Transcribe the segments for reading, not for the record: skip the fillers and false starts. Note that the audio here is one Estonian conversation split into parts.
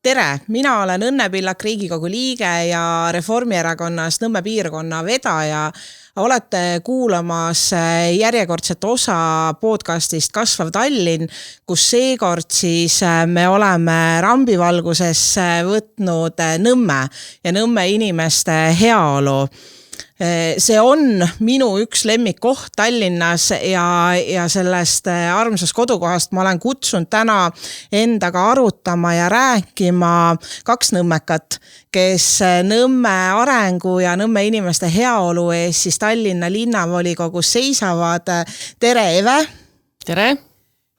Tere, mina olen Õnne Pillak, Riigikogu liige ja Reformierakonnas Nõmme piirkonna vedaja. Olete kuulamas järjekordset osa podcastist Kasvav Tallinn, kus seekord siis me oleme rambivalguses võtnud Nõmme ja Nõmme inimeste heaolu. See on minu üks lemmikkoht Tallinnas ja sellest armsast kodukohast ma olen kutsunud täna endaga arutama ja rääkima kaks nõmmekat, kes Nõmme arengu ja Nõmme inimeste heaolu ees siis Tallinna linnavolikogus seisavad. Tere, Eve! Tere!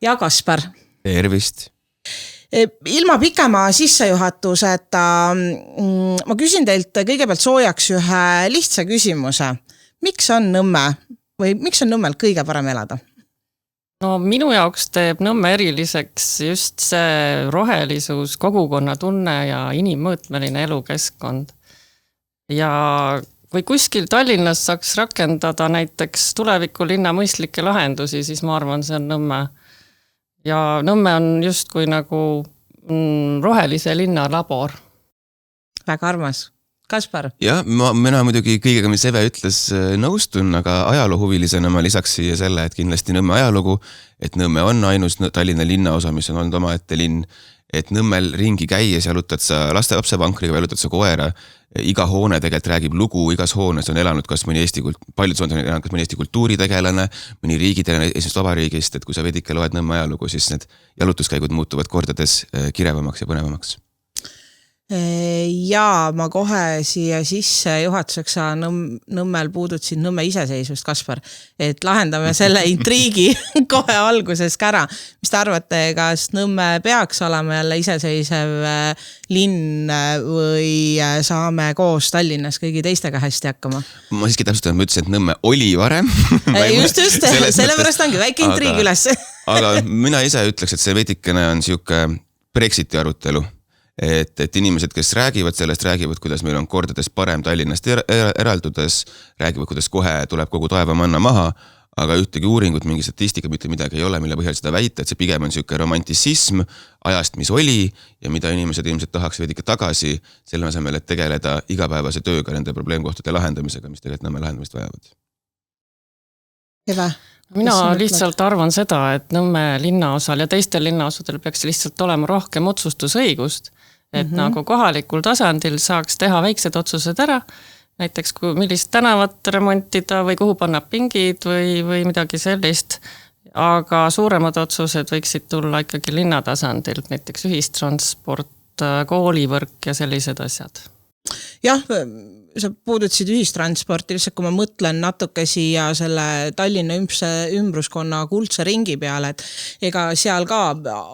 Ja Kaspar! Tervist! Ilma pikema sissejuhatuseta ma küsin teilt kõigepealt soojaks ühe lihtsa küsimuse. Miks on Nõmme või miks on Nõmmel kõige parem elada? No minu jaoks teeb Nõmme eriliseks just see rohelisus, kogukonna tunne ja inimmõõtmeline elukeskkond. Ja kui kuskil Tallinnas saaks rakendada näiteks tuleviku linna mõistlikke lahendusi, siis ma arvan, see on Nõmme. Ja Nõmme on justkui nagu rohelise linna labor. Väga armas. Kaspar? Ja, mina muidugi kõigega, mis Eve ütles, nõustun, aga ajaloohuvilisena ma lisaks siia selle, et kindlasti Nõmme ajalugu, et Nõmme on ainus Tallinna linnaosa, mis on olnud omaette linn, et Nõmmel ringi käies jalutad sa lapsevankriga või jalutad sa koera. Iga hoone tegelikult räägib lugu, igas hoones on elanud kas mõni paljud on elanud kas mõni Eesti kultuuritegelane, mõni riigitegelane esimest vabariigist, et kui sa vedike loed Nõmme ajalugu, siis need jalutuskäigud muutuvad kordades kirevamaks ja põnevamaks. Ja ma kohe siia sisse juhatuseks Nõmmel puudutasin Nõmme iseseisvust, Kaspar, et lahendame selle intriigi kohe alguses ära. Mis te arvate, kas Nõmme peaks olema jälle iseseisev linn või saame koos Tallinnas kõigi teistega hästi hakkama? Ma siiski täpsustan, ma ütlesin, et Nõmme oli varem. Just, sellepärast ongi väike intriig üles. Aga mina ise ütleks, et see veidikene on siuke Brexiti arutelu. Et inimesed, kes räägivad sellest, räägivad, kuidas meil on kordades parem Tallinnast eraldudes, räägivad, kuidas kohe tuleb kogu taevamanna maha, aga ühtegi uuringut, mingi statistika, mitte midagi ei ole, mille põhjal seda väita, et see pigem on siuke romantisism ajast, mis oli ja mida inimesed ilmselt tahaks veidike tagasi selle asemel, et tegeleda igapäevase tööga nende probleemkohtade lahendamisega, mis tegelikult Nõmme lahendamist vajavad. Eva? Mina lihtsalt arvan seda, et Nõmme linnaosal ja teistel linnaosadel peaks lihtsalt olema rohkem otsustusõigust, et nagu kohalikul tasandil saaks teha väiksed otsused ära, näiteks millist tänavat remontida või kuhu panna pingid või midagi sellist, aga suuremad otsused võiksid tulla ikkagi linnatasandilt, näiteks ühistransport, koolivõrk ja sellised asjad. Jah, sa puudutasid ühistransporti, lihtsalt kui ma mõtlen natuke siia selle Tallinna ümbruskonna kuldse ringi peale, et ega seal ka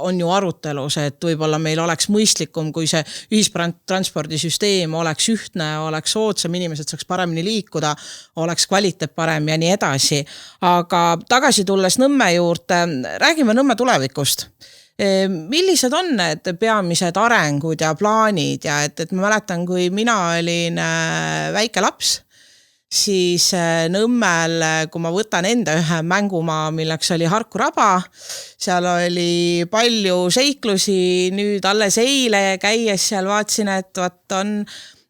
on ju arutelus, et võib-olla meil oleks mõistlikum, kui see ühistranspordisüsteem oleks ühtne, oleks soodsam, inimesed saaks paremini liikuda, oleks kvaliteet parem ja nii edasi. Aga tagasi tulles Nõmme juurde, räägime Nõmme tulevikust. Millised on need peamised arengud ja plaanid ja et ma mäletan, kui mina olin väike laps, siis Nõmmel, kui ma võtan enda ühe mängumaa, milleks oli Harku raba, seal oli palju seiklusi, nüüd alles eile käies seal vaatsin, et on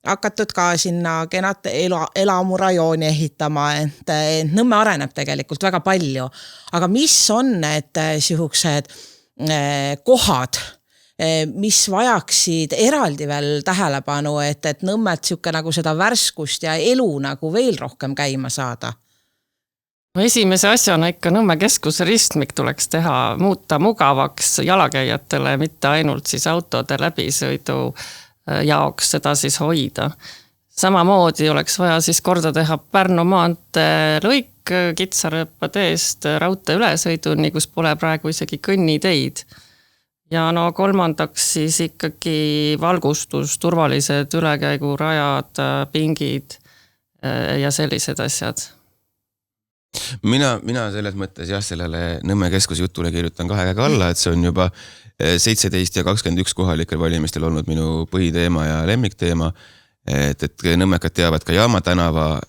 hakatud ka sinna kenat elamurajooni ehitama, et Nõmme areneb tegelikult väga palju, aga mis on need sihukesed kohad, mis vajaksid eraldi veel tähelepanu, et Nõmmet siuke nagu seda värskust ja elu nagu veel rohkem käima saada? No esimese asjana ikka Nõmme keskuse ristmik tuleks teha, muuta mugavaks jalakäijatele, mitte ainult siis autode läbisõidu jaoks seda siis hoida. Samamoodi oleks vaja siis korda teha Pärnu maantee lõik Kitsarõppa teest raudtee ülesõiduni, kus pole praegu isegi kõnniteid. Ja no kolmandaks siis ikkagi valgustus, turvalised ülekäigurajad, pingid ja sellised asjad. Mina selles mõttes sellele Nõmme keskuse jutule kirjutan 2 käega alla, et see on juba 17 ja 21 kohalikel valimistel olnud minu põhiteema ja lemmikteema. Et nõmmekad teavad ka Jaama tänava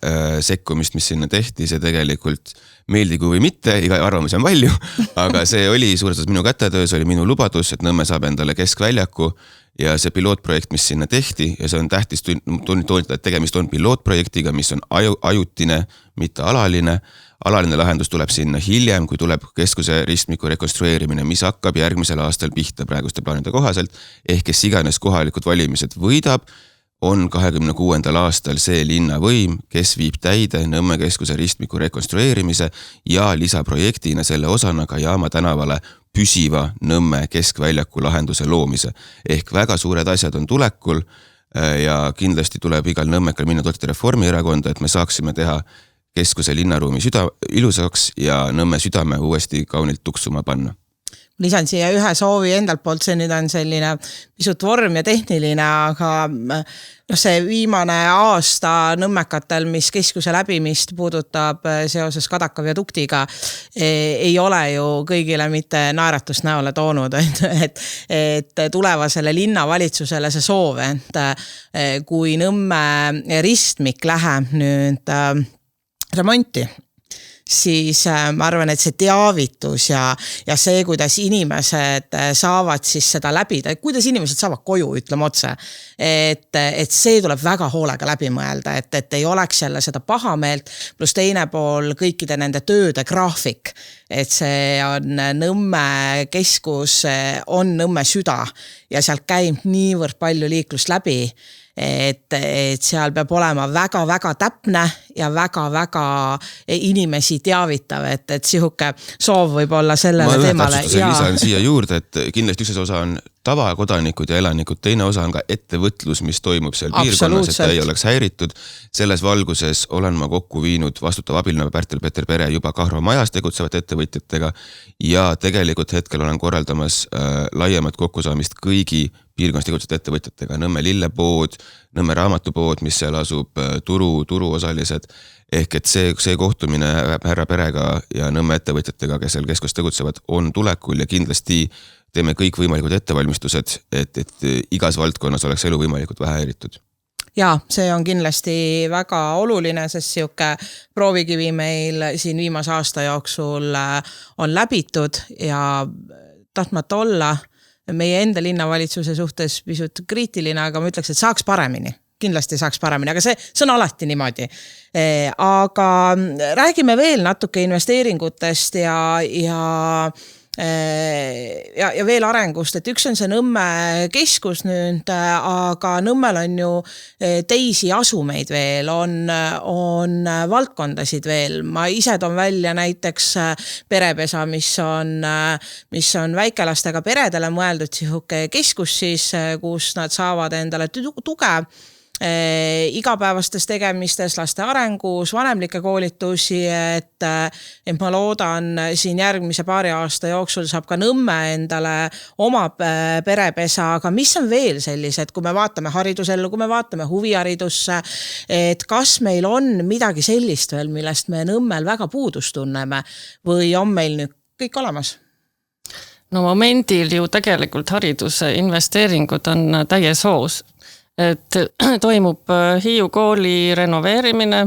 sekkumist, mis sinna tehti, see tegelikult meeldigu või mitte, iga arvamusi on palju, aga see oli suures osas minu kätetöös, oli minu lubadus, et Nõmme saab endale keskväljaku ja see pilootprojekt, mis sinna tehti ja see on tähtis toonitada, et tegemist on pilootprojektiga, mis on ajutine, mitte alaline. Alaline lahendus tuleb sinna hiljem, kui tuleb keskuse ristmiku rekonstrueerimine, mis hakkab järgmisel aastal pihta praeguste plaanide kohaselt, ehk kes iganes kohalikud valimised võidab, on 26. aastal see linnavõim, kes viib täide Nõmme keskuse ristmiku rekonstrueerimise ja lisaprojektina selle osana ka Jaama tänavale püsiva Nõmme keskväljaku lahenduse loomise. Ehk väga suured asjad on tulekul ja kindlasti tuleb igal nõmmekal minna toetada Reformierakonda, et me saaksime teha keskuse linnaruumi ilusaks ja Nõmme südame uuesti kaunilt tuksuma panna. Lisan siia ühe soovi endalt poolt, see nüüd on selline pisut vorm ja tehniline, aga see viimane aasta nõmmekatel, mis keskuse läbimist puudutab seoses Kadaka viaduktiga, ei ole ju kõigile mitte naeratust näole toonud, et tulevasele linnavalitsusele see soov, et kui Nõmme ristmik läheb nüüd remonti, siis ma arvan, et see teavitus ja see, kuidas inimesed saavad siis seda läbida, kuidas inimesed saavad koju, ütleme otse, et see tuleb väga hoolega läbi mõelda, et ei oleks jälle seda pahameelt, pluss teine pool kõikide nende tööde graafik, et see on Nõmme keskus, on Nõmme süda ja sealt käib niivõrd palju liiklust läbi, et seal peab olema väga-väga täpne ja väga-väga inimesi teavitav, et sihuke soov võib olla sellele teemale. Ma lisan siia juurde, et kindlasti üks osa on tavakodanikud ja elanikud, teine osa on ka ettevõtlus, mis toimub seal piirkonnas, et ta ei oleks häiritud. Selles valguses olen ma kokku viinud vastutav abilinnapea Pärtel-Peeter Pere juba Kahro majas tegutsevate ettevõtjatega ja tegelikult hetkel olen korraldamas laiemat kokkusaamist kõigi piirkonnas tegutsevate ettevõtjatega, Nõmme lillepood, Nõmme raamatupood, mis seal asub, turuosalised, ehk et see kohtumine härra Perega ja Nõmme ettevõtjatega, kes seal keskus tegutsevad, on tulekul ja kindlasti teeme kõik võimalikud ettevalmistused, et igas valdkonnas oleks elu võimalikult vähe häiritud. Ja, see on kindlasti väga oluline, sest siuke proovikivi meil siin viimase aasta jooksul on läbitud ja tahtmata olla meie enda linnavalitsuse suhtes pisut kriitiline, aga ma ütleks, et saaks paremini. Kindlasti saaks paremini, aga see on alati niimoodi. Aga räägime veel natuke investeeringutest ja veel arengust, et üks on see Nõmme keskus nüüd, aga Nõmmel on ju teisi asumeid veel, on valdkondasid veel. Ma ise toon välja näiteks perepesa, mis on väikelastega peredele mõeldud sihuke keskus siis, kus nad saavad endale tuge igapäevastes tegemistes, laste arengus, vanemlike koolitusi, et ma loodan siin järgmise paari aasta jooksul saab ka Nõmme endale oma perepesa, aga mis on veel sellised, kui me vaatame haridusellu, kui me vaatame huviharidusse, et kas meil on midagi sellist veel, millest me Nõmmel väga puudust tunneme või on meil nüüd kõik olemas? No momendil ju tegelikult hariduse investeeringud on täies hoos. Et toimub Hiiu kooli renoveerimine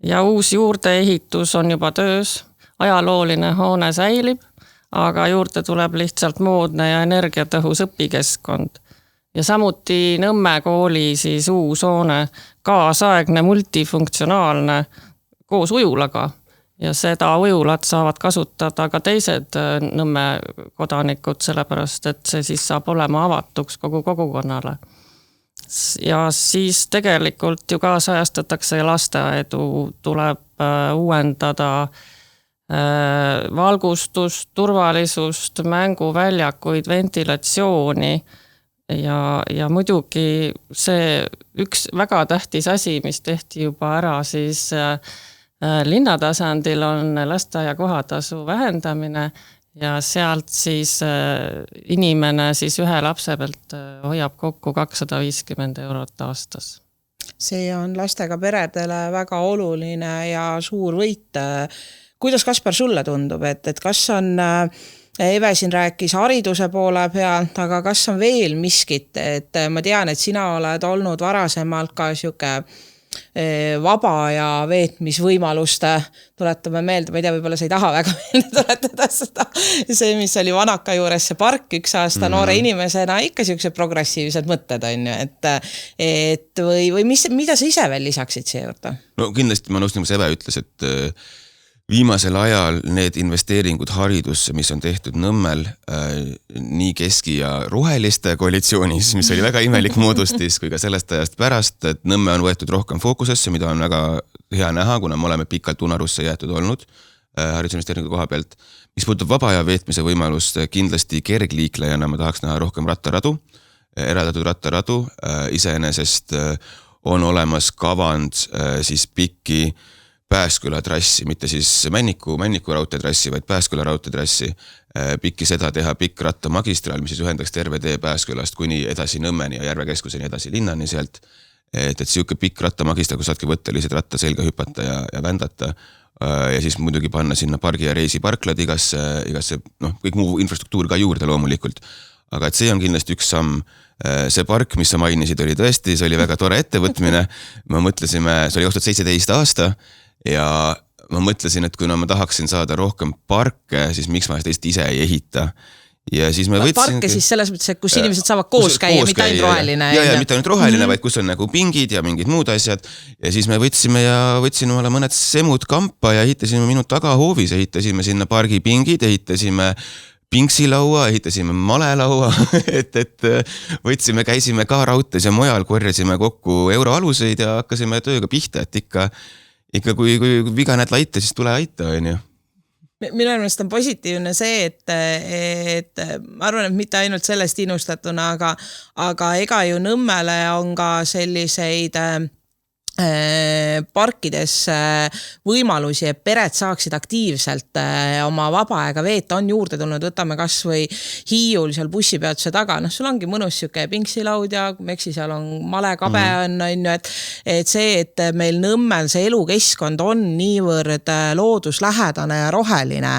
ja uus juurdeehitus on juba töös. Ajalooline hoone säilib, aga juurde tuleb lihtsalt moodne ja energiatõhus õpikeskkond. Ja samuti Nõmme kooli siis uus hoone, kaasaegne multifunktsionaalne koos ujulaga. Ja seda ujulat saavad kasutada ka teised Nõmme kodanikud, sellepärast et see siis saab olema avatuks kogu kogukonnale. Ja siis tegelikult ju kaasajastatakse ja lasteaedu tuleb uuendada valgustust, turvalisust, mänguväljakuid, ventilatsiooni ja muidugi see üks väga tähtis asi, mis tehti juba ära siis linnatasandil on lasteaia kohatasu vähendamine ja sealt siis inimene siis ühe lapse pealt hoiab kokku 250 eurot aastas. See on lastega peredele väga oluline ja suur võit. Kuidas, Kaspar, sulle tundub, et kas on, Eve siin rääkis hariduse poole pealt, aga kas on veel miskit, et ma tean, et sina oled olnud varasemalt ka siuke vaba aja veetmisvõimaluste, tuletame meelde, ma ei tea, võib-olla sa ei taha väga meelde tuletada seda, see, mis oli Vanaka juures see park üks aasta noore inimesena, ikka siuksed progressiivsed mõtted on ju, et või mida sa ise veel lisaksid siia juurde? No kindlasti ma nõustun, kui Eve ütles, et viimasel ajal need investeeringud haridusse, mis on tehtud Nõmmel nii keski- ja roheliste koalitsioonis, mis oli väga imelik moodustis, kui ka sellest ajast pärast, et Nõmme on võetud rohkem fookusesse, mida on väga hea näha, kuna me oleme pikalt unarusse jäetud olnud haridusinvesteeringu koha pealt. Mis puutub vaba aja veetmise võimalust, kindlasti kergliiklejana ma tahaks näha rohkem rattaradu, eraldatud rattaradu, iseenesest on olemas kavand siis pikki Pääsküla trassi, mitte siis Männiku raudteetrassi, vaid Pääsküla raudteetrassi, pikki seda teha pikk rattamagistraal, mis siis ühendaks terve tee Pääskülast kuni edasi Nõmmeni ja Järvekeskuseni edasi linnani sealt. Et siuke pikk rattamagistra, kus saadki võtta lihtsalt ratta selga hüpata ja vändata ja siis muidugi panna sinna pargi ja reisiparklad igasse kõik muu infrastruktuur ka juurde loomulikult. Aga et see on kindlasti üks samm. See park, mis sa mainisid, oli tõesti, see oli väga tore ettevõtmine. Me mõtlesime, see oli 2017 aasta ja ma mõtlesin, et kuna ma tahaksin saada rohkem parke, siis miks ma teist ise ei ehita. Ja siis me võtsin... Parke siis selles mõttes, et kus inimesed saavad koos käia, mitte ainult roheline. Ja mitte ainult roheline, vaid kus on nagu pingid ja mingid muud asjad. Ja siis me võtsin omale mõned semud kampa ja ehitasime minu tagahoovis, ehitasime sinna pargi pingid, ehitasime pingsilaua, ehitasime malelaua, et võtsime, käisime ka raudtes ja mujal, korjasime kokku euroaluseid ja hakkasime tööga pihta, et ikka kui viga näed laita, siis tule aita, on ju. Minu arvates on positiivne see, et ma arvan, et mitte ainult sellest innustatuna, aga ega ju Nõmmele on ka selliseid parkides võimalusi, et pered saaksid aktiivselt oma vaba aega veeta, on juurde tulnud, võtame kas või Hiiul seal bussipeatuse taga, sul ongi mõnus siuke pingsilaud ja meksi seal on malekabe on ju, et see, et meil Nõmmel see elukeskkond on niivõrd looduslähedane ja roheline,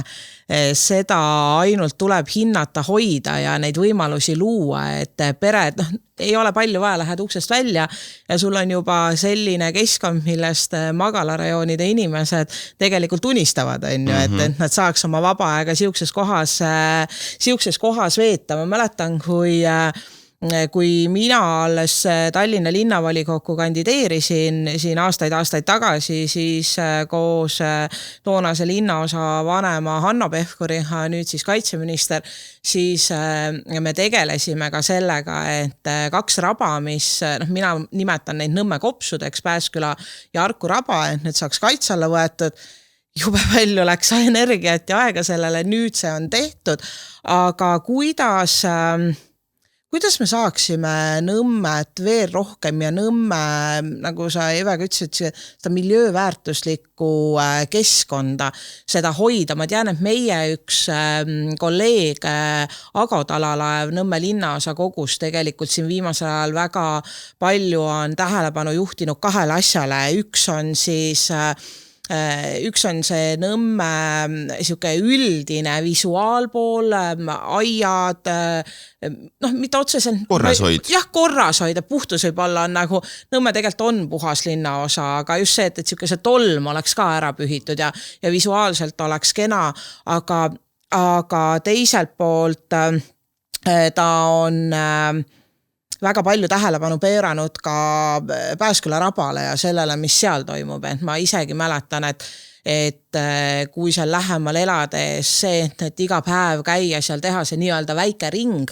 seda ainult tuleb hinnata, hoida ja neid võimalusi luua, et pered, ei ole palju vaja, lähed uksest välja ja sul on juba selline keskkond, millest magalarajoonide inimesed tegelikult unistavad, on ju, et nad saaks oma vaba aega siukses kohas veeta. Ma mäletan, kui mina alles Tallinna linnavolikogu kandideerisin siin aastaid tagasi, siis koos toonase linnaosa vanema Hanno Pevkuriga, nüüd siis kaitseminister, siis me tegelesime ka sellega, et 2 raba, mis mina nimetan neid Nõmme kopsudeks, Pääsküla ja Harku raba, et need saaks kaitse alla võetud. Jube palju läks energiat ja aega sellele, nüüd see on tehtud, aga kuidas me saaksime Nõmmet veel rohkem ja Nõmme, nagu sa Evega ütlesid, seda miljööväärtuslikku keskkonda, seda hoida. Ma tean, et meie üks kolleeg Ago Talalaev Nõmme linnaosa kogus tegelikult siin viimasel ajal väga palju on tähelepanu juhtinud 2 asjale. Üks on see Nõmme siuke üldine visuaalpool, aiad, mitte otseselt... Korrashoid. Jah, korrashoid, et puhtus võib olla on nagu, Nõmme tegelikult on puhas linnaosa, aga just see, et siuke see tolm oleks ka ära pühitud ja visuaalselt oleks kena, aga teiselt poolt ta on... väga palju tähelepanu pööranud ka Pääsküla rabale ja sellele, mis seal toimub. Et ma isegi mäletan, et kui seal lähemal elades see, et iga päev käia seal teha see nii-öelda väike ring,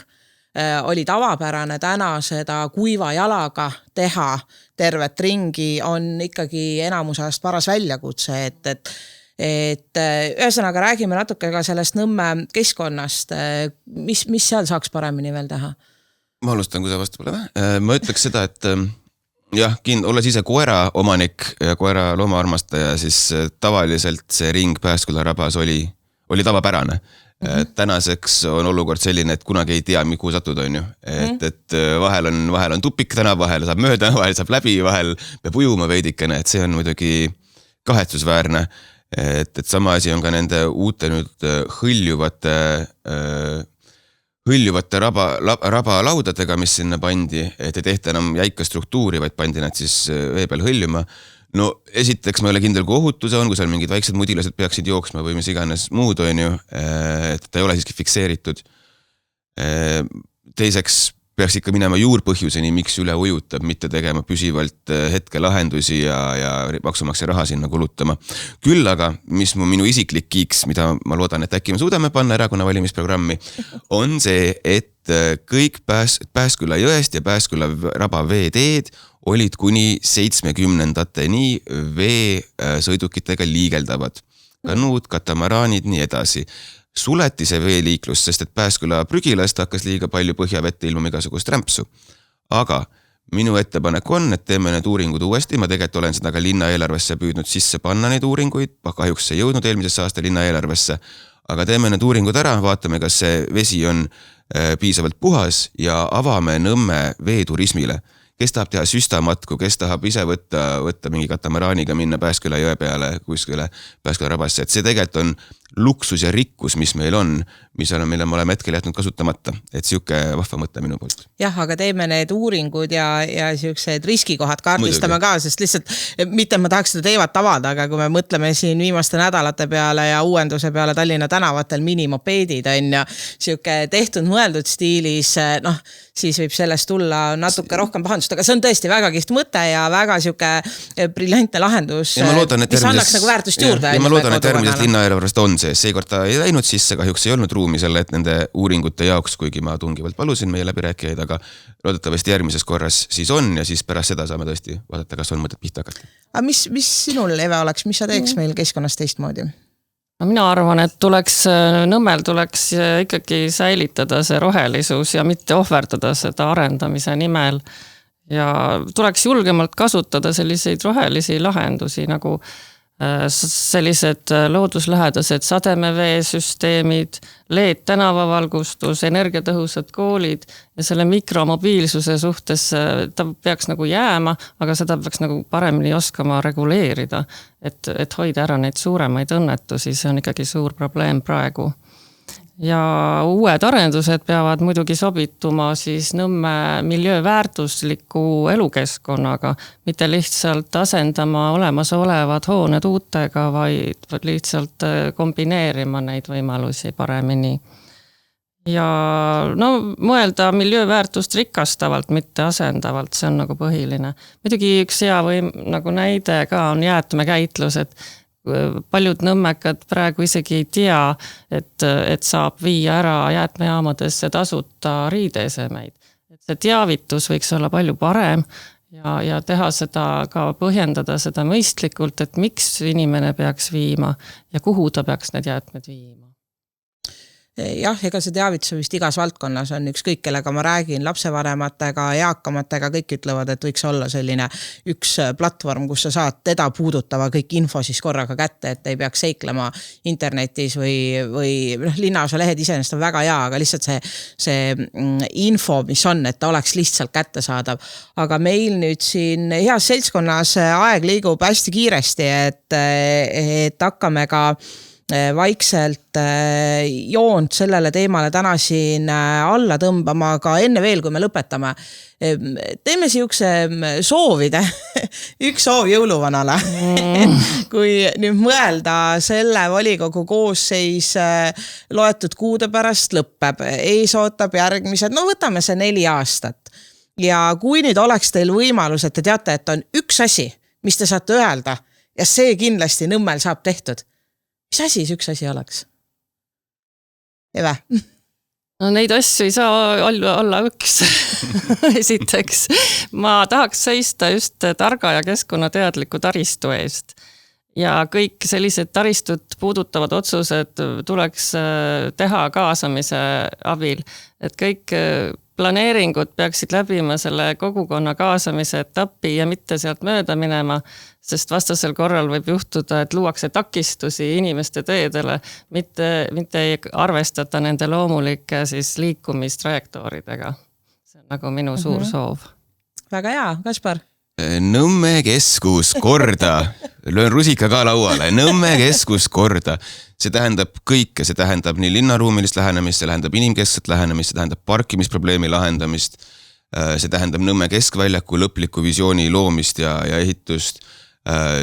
oli tavapärane. Täna seda kuiva jalaga teha tervet ringi on ikkagi enamusajast paras väljakutse, et ühesõnaga räägime natuke ka sellest Nõmme keskkonnast, mis seal saaks paremini veel teha? Ma alustan, kui sa vastu pole. Ma ütleks seda, et jah, olles ise koera omanik ja koera loomaarmastaja, siis tavaliselt see ring Pääsküla rabas oli tavapärane. Tänaseks on olukord selline, et kunagi ei tea, kuhu satud on ju. Et vahel on tupik tänav, vahel saab mööda, vahel saab läbi, vahel peab ujuma veidikene, et see on muidugi kahetsusväärne. Et sama asi on ka nende uute nüüd hõljuvate hõljuvate rabalaudadega, mis sinna pandi, et ei tehta enam jäika struktuuri, vaid pandi nad siis vee peal hõljuma. No esiteks ma ei ole kindel, kui ohutuse on, kui seal mingid väiksed mudilased peaksid jooksma või mis iganes muud on ju, et ta ei ole siiski fikseeritud. Teiseks peaks ikka minema juurpõhjuseni, miks üle ujutab, mitte tegema püsivalt hetke lahendusi ja maksumaksja raha sinna kulutama. Küll aga, mis minu isiklik kiiks, mida ma loodan, et äkki me suudame panna erakonna valimisprogrammi, on see, et kõik Pääsküla jõest ja Pääsküla raba veeteed olid kuni 70-ndateni veesõidukitega liigeldavad. Kanud, katamaraanid, nii edasi. Suleti see veeliiklus, sest et Pääsküla prügilast hakkas liiga palju põhjavette ilma igasugust rämpsu. Aga minu ettepanek on, et teeme need uuringud uuesti, ma tegelikult olen seda ka linna eelarvesse püüdnud sisse panna neid uuringuid, kahjuks ei jõudnud eelmisesse aasta linna eelarvesse, aga teeme need uuringud ära, vaatame, kas see vesi on piisavalt puhas ja avame Nõmme veeturismile. Kes tahab teha süstamatku, kes tahab ise võtta mingi katamaraaniga minna Pääsküla jõe peale kuskile Pääsküla rabasse, et see tegelikult on luksus ja rikkus, mis meil on, mille me oleme hetkel jätnud kasutamata, et siuke vahva mõte minu poolt. Jah, aga teeme need uuringud ja siuksed riskikohad kaardistame ka, sest lihtsalt mitte ma tahaks seda teevat avada, aga kui me mõtleme siin viimaste nädalate peale ja uuenduse peale Tallinna tänavatel minimopeedid on ja siuke tehtud mõeldud stiilis, siis võib sellest tulla natuke rohkem pahandust, aga see on tõesti väga kiht mõte ja väga siuke briljantne lahendus, mis annaks nagu väärtust juurde. Ja ma loodan, et järgmisest linnaeelarvest on see. Seekord ta ei läinud sisse, kahjuks ei olnud ruumi selle, et nende uuringute jaoks, kuigi ma tungivalt palusin meie läbirääkijaid, aga loodetavasti järgmises korras siis on ja siis pärast seda saame tõesti vaadata, kas on mõtet pihta hakata. Aga mis sinul, Eve, oleks, mis sa teeks meil keskkonnas teistmoodi? Mina arvan, et Nõmmel tuleks ikkagi säilitada see rohelisus ja mitte ohverdada seda arendamise nimel. Ja tuleks julgemalt kasutada selliseid rohelisi lahendusi nagu sellised looduslähedased sademeveesüsteemid, LED tänavavalgustus, energiatõhusad koolid ja selle mikromobiilsuse suhtes ta peaks nagu jääma, aga seda peaks nagu paremini oskama reguleerida, et hoida ära neid suuremaid õnnetusi, see on ikkagi suur probleem praegu. Ja uued arendused peavad muidugi sobituma siis Nõmme miljööväärtusliku elukeskkonnaga, mitte lihtsalt asendama olemasolevad hooned uutega, vaid lihtsalt kombineerima neid võimalusi paremini. Ja mõelda miljööväärtust rikastavalt, mitte asendavalt, see on nagu põhiline. Muidugi üks hea nagu näide ka on jäätmekäitlus, et paljud nõmmekad praegu isegi ei tea, et saab viia ära jäätmejaamadesse tasuta riideesemeid. Et see teavitus võiks olla palju parem ja teha seda ka põhjendada seda mõistlikult, et miks inimene peaks viima ja kuhu ta peaks need jäätmed viima. Jah, ega see teavitus vist igas valdkonnas on ükskõik, kellega ma räägin, lapsevanematega, eakamatega, kõik ütlevad, et võiks olla selline üks platvorm, kus sa saad teda puudutava kõik info siis korraga kätte, et ei peaks seiklema internetis või linnaosa lehed iseenesest on väga hea, aga lihtsalt see info, mis on, et ta oleks lihtsalt kättesaadav. Aga meil nüüd siin heas seltskonnas aeg liigub hästi kiiresti, et hakkame ka vaikselt joont sellele teemale täna siin alla tõmbama, aga enne veel, kui me lõpetame, teeme siukse soovide, üks soov jõuluvanale. Kui nüüd mõelda selle volikogu koosseis loetud kuude pärast lõpeb, ees ootab järgmised, võtame see 4 aastat. Ja kui nüüd oleks teil võimalus, et te teate, et on üks asi, mis te saate öelda ja see kindlasti Nõmmel saab tehtud. Mis asi see üks asi oleks? Eve? Neid asju ei saa olla üks. Esiteks, ma tahaks seista just targa ja keskkonnateadliku taristu eest. Ja kõik sellised taristut puudutavad otsused tuleks teha kaasamise abil, et kõik planeeringud peaksid läbima selle kogukonna kaasamise etapi ja mitte sealt mööda minema, sest vastasel korral võib juhtuda, et luuakse takistusi inimeste teedele, mitte ei arvestata nende loomulike siis liikumistrajektooridega. See on nagu minu suur soov. Väga hea, Kaspar? Nõmme keskus korda, löön rusika ka lauale, Nõmme keskus korda. See tähendab kõike, see tähendab nii linnaruumilist lähenemist, see tähendab inimkeskset lähenemist, see tähendab parkimisprobleemi lahendamist, see tähendab Nõmme keskväljaku lõpliku visiooni loomist ja ehitust.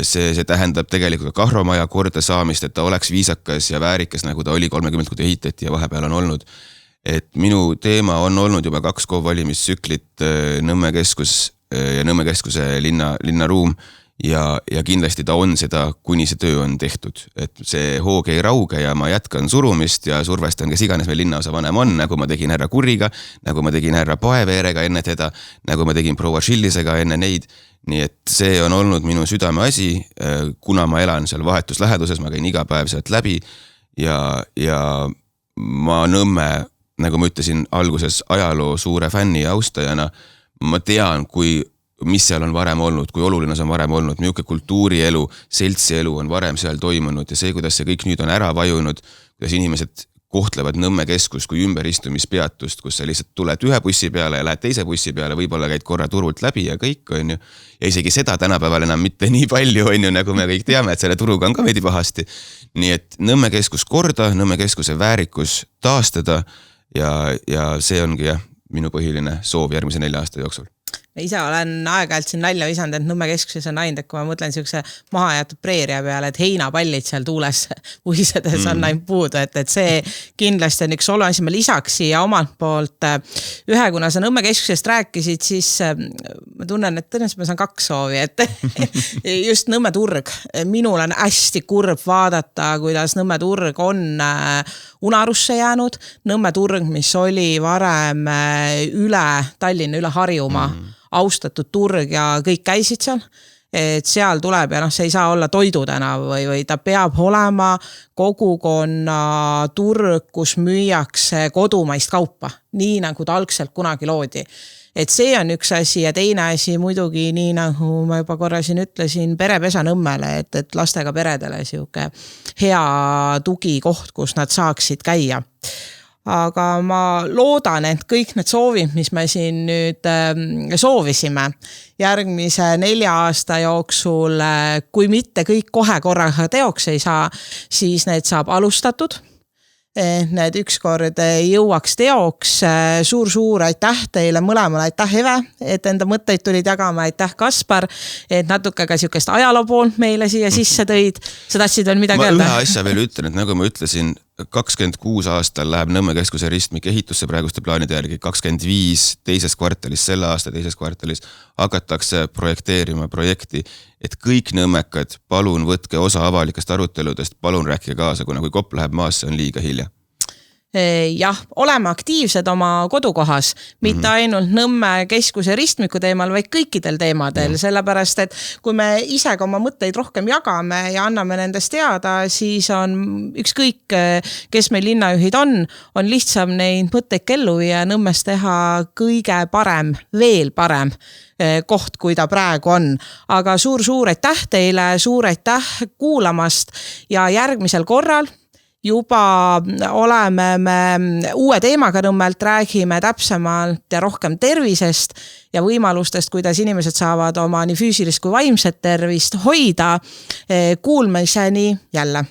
See tähendab tegelikult ka Kahromaja korda saamist, et ta oleks viisakas ja väärikas, nagu ta oli 30, kui ta ehitati ja vahepeal on olnud. Et minu teema on olnud juba 2 valimistsüklit Nõmme keskus ja Nõmme keskuse linnaruum ja kindlasti ta on seda, kuni see töö on tehtud. Et see hoog ei rauge ja ma jätkan surumist ja survestan, kes iganes meil linnaosa vanem on, nagu ma tegin härra Kurriga, nagu ma tegin härra Paeveerega enne teda, nagu ma tegin proua Schillisega enne neid. Nii et see on olnud minu südame asi, kuna ma elan seal vahetus läheduses, ma käin iga päev sealt läbi ja ma Nõmme, nagu ma ütlesin alguses, ajaloo suure fänni ja austajana, ma tean, mis seal on varem olnud, kui oluline see on varem olnud, milline kultuurielu, seltsielu on varem seal toimunud ja see, kuidas see kõik nüüd on ära vajunud, kuidas inimesed kohtlevad Nõmme keskus kui ümberistumispeatust, kus sa lihtsalt tuled ühe bussi peale ja lähed teise bussi peale, võib-olla käid korra turult läbi ja kõik on ju. Ja isegi seda tänapäeval enam mitte nii palju on ju, nagu me kõik teame, et selle turuga on ka veidi pahasti. Nii et Nõmme keskus korda, Nõmme keskuse väärikus taastada ja see ongi minu põhiline soov järgmise 4 aasta jooksul. Ise olen aeg-ajalt siin nalja visanud, et Nõmme keskuses on ainult, et kui ma mõtlen siukse mahajäetud preeria peale, et heinapallid seal tuules uisedes on ainult puudu, et see kindlasti on üks oluline asi. Ma lisaks siia omalt poolt ühe, kuna sa Nõmme keskusest rääkisid, siis ma tunnen, et tõenäoliselt ma saan 2 soovi, et just Nõmme turg. Minul on hästi kurb vaadata, kuidas Nõmme turg on unarusse jäänud. Nõmme turg, mis oli varem üle Tallinna, üle Harjumaa, austatud turg ja kõik käisid seal, et seal tuleb ja see ei saa olla toidutänav või ta peab olema kogukonna turg, kus müüakse kodumaist kaupa, nii nagu ta algselt kunagi loodi. Et see on üks asi ja teine asi muidugi nii nagu ma juba korra siin ütlesin, perepesa Nõmmele, et lastega peredele siuke hea tugikoht, kus nad saaksid käia. Aga ma loodan, et kõik need soovid, mis me siin nüüd soovisime järgmise 4 aasta jooksul, kui mitte kõik kohe korraga teoks ei saa, siis need saab alustatud. Need ükskord jõuaks teoks. Suur aitäh teile mõlemale, aitäh Eve, et enda mõtteid tulid jagama, aitäh Kaspar, et natuke ka siukest ajaloo poolt meile siia sisse tõid. Sa tahtsid veel midagi öelda? Ma ühe asja veel ütlen, et nagu ma ütlesin, 26 aastal läheb Nõmme keskuse ristmik ehitusse praeguste plaanide järgi, 25 teises kvartalis, selle aasta teises kvartalis hakatakse projekteerima projekti, et kõik nõmmekad, palun võtke osa avalikest aruteludest, palun rääkige kaasa, kuna kui kopp läheb maasse, on liiga hilja. Jah, oleme aktiivsed oma kodukohas, mitte ainult Nõmme keskuse ristmiku teemal, vaid kõikidel teemadel, sellepärast, et kui me ise oma mõtteid rohkem jagame ja anname nendest teada, siis on ükskõik, kes meil linnajuhid on lihtsam neid mõtteid kellu ja Nõmmes teha kõige parem, veel parem koht, kui ta praegu on. Aga suur aitäh teile, suur aitäh kuulamast ja järgmisel korral juba oleme me uue teemaga Nõmmelt, räägime täpsemalt ja rohkem tervisest ja võimalustest, kuidas inimesed saavad oma nii füüsilist kui vaimset tervist hoida. Kuulmiseni jälle!